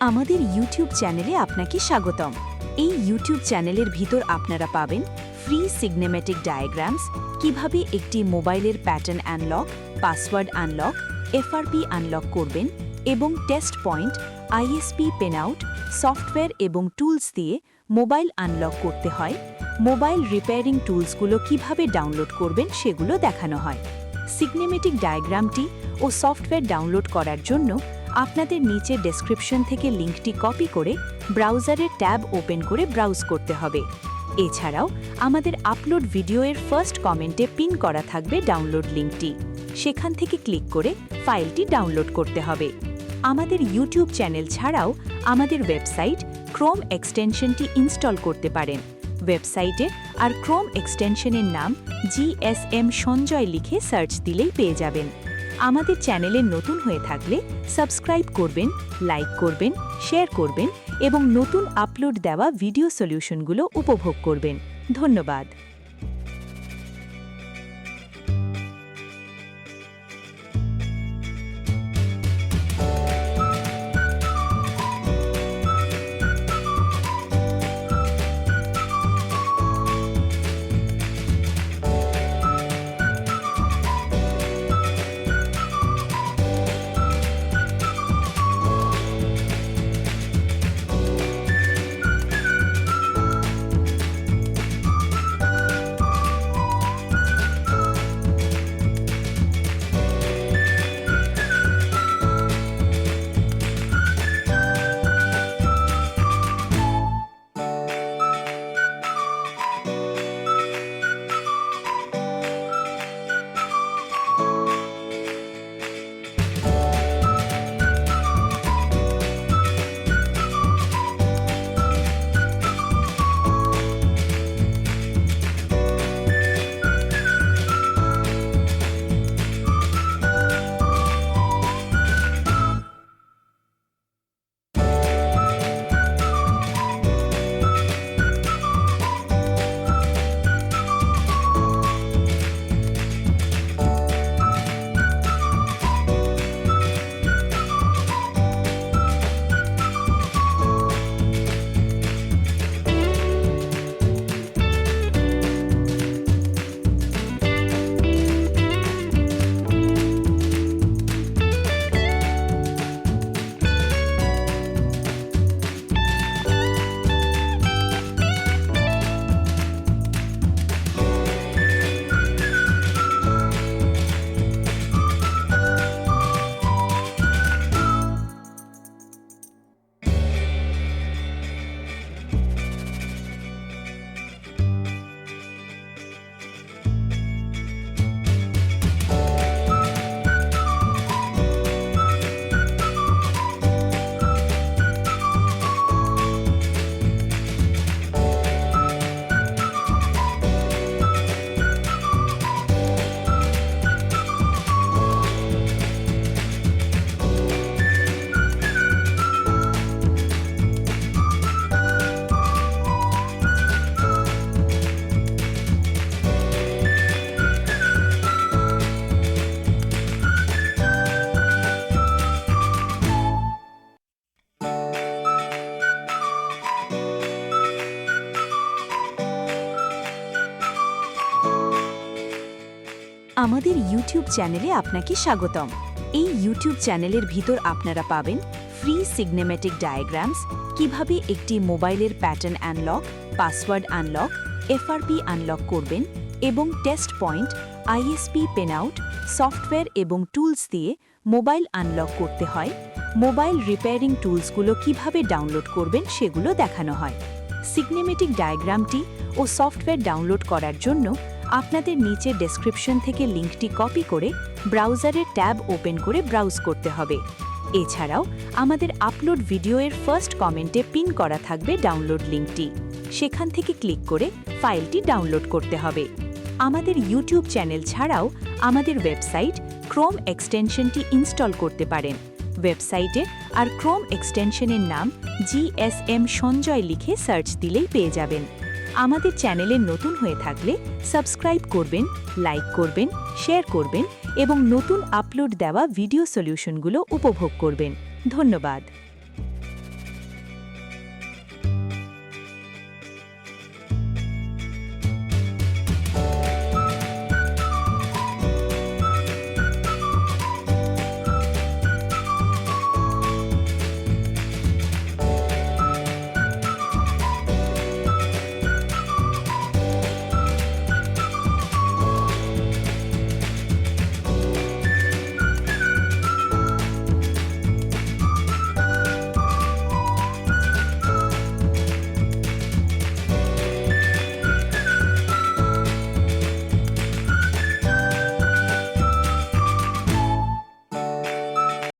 আমাদের ইউটিউব চ্যানেলে আপনাকে স্বাগতম। এই ইউটিউব চ্যানেলের ভিতর আপনারা পাবেন ফ্রি সিগনেমেটিক ডায়াগ্রামস, কিভাবে একটি মোবাইলের pattern unlock, password unlock, FRP unlock করবেন এবং টেস্ট পয়েন্ট, আইএসপি পেনআউট, সফটওয়্যার এবং টুলস দিয়ে মোবাইল আনলক করতে হয়, মোবাইল রিপেয়ারিং টুলসগুলো কিভাবে ডাউনলোড করবেন সেগুলো দেখানো হয়। সিগনেমেটিক ডায়াগ্রামটি ও সফটওয়্যার ডাউনলোড করার জন্য আপনাদের নিচে ডেসক্রিপশন থেকে লিঙ্কটি কপি করে ব্রাউজারের ট্যাব ওপেন করে ব্রাউজ করতে হবে। এছাড়াও আমাদের আপলোড ভিডিওর ফার্স্ট কমেন্টে পিন করা থাকবে ডাউনলোড লিঙ্কটি, সেখান থেকে ক্লিক করে ফাইলটি ডাউনলোড করতে হবে। আমাদের ইউটিউব চ্যানেল ছাড়াও আমাদের ওয়েবসাইট ক্রোম এক্সটেনশনটি ইনস্টল করতে পারেন। ওয়েবসাইটে আর ক্রোম এক্সটেনশনের নাম GSM সঞ্জয় লিখে সার্চ দিলেই পেয়ে যাবেন। আমাদের চ্যানেলে নতুন হয়ে থাকলে সাবস্ক্রাইব করবেন, লাইক করবেন, শেয়ার করবেন এবং নতুন আপলোড দেওয়া ভিডিও সলিউশনগুলো উপভোগ করবেন। ধন্যবাদ। আমাদের ইউটিউব চ্যানেলে আপনাকে স্বাগতম। এই ইউটিউব চ্যানেলের ভিতর আপনারা পাবেন ফ্রি সিগনেমেটিক ডায়াগ্রামস, কিভাবে একটি মোবাইলের pattern unlock, password unlock, FRP unlock করবেন এবং টেস্ট পয়েন্ট, আইএসপি পেনআউট, সফটওয়্যার এবং টুলস দিয়ে মোবাইল আনলক করতে হয়, মোবাইল রিপেয়ারিং টুলসগুলো কিভাবে ডাউনলোড করবেন সেগুলো দেখানো হয়। সিগনেমেটিক ডায়াগ্রামটি ও সফটওয়্যার ডাউনলোড করার জন্য আপনাদের নিচে ডেসক্রিপশন থেকে লিঙ্কটি কপি করে ব্রাউজারের ট্যাব ওপেন করে ব্রাউজ করতে হবে। এছাড়াও আমাদের আপলোড ভিডিওর ফার্স্ট কমেন্টে পিন করা থাকবে ডাউনলোড লিঙ্কটি, সেখান থেকে ক্লিক করে ফাইলটি ডাউনলোড করতে হবে। আমাদের ইউটিউব চ্যানেল ছাড়াও আমাদের ওয়েবসাইট ক্রোম এক্সটেনশনটি ইনস্টল করতে পারেন। ওয়েবসাইটে আর ক্রোম এক্সটেনশনের নাম GSM সঞ্জয় লিখে সার্চ দিলেই পেয়ে যাবেন। আমাদের চ্যানেলে নতুন হয়ে থাকলে সাবস্ক্রাইব করবেন, লাইক করবেন, শেয়ার করবেন এবং নতুন আপলোড দেওয়া ভিডিও সলিউশনগুলো উপভোগ করবেন। ধন্যবাদ।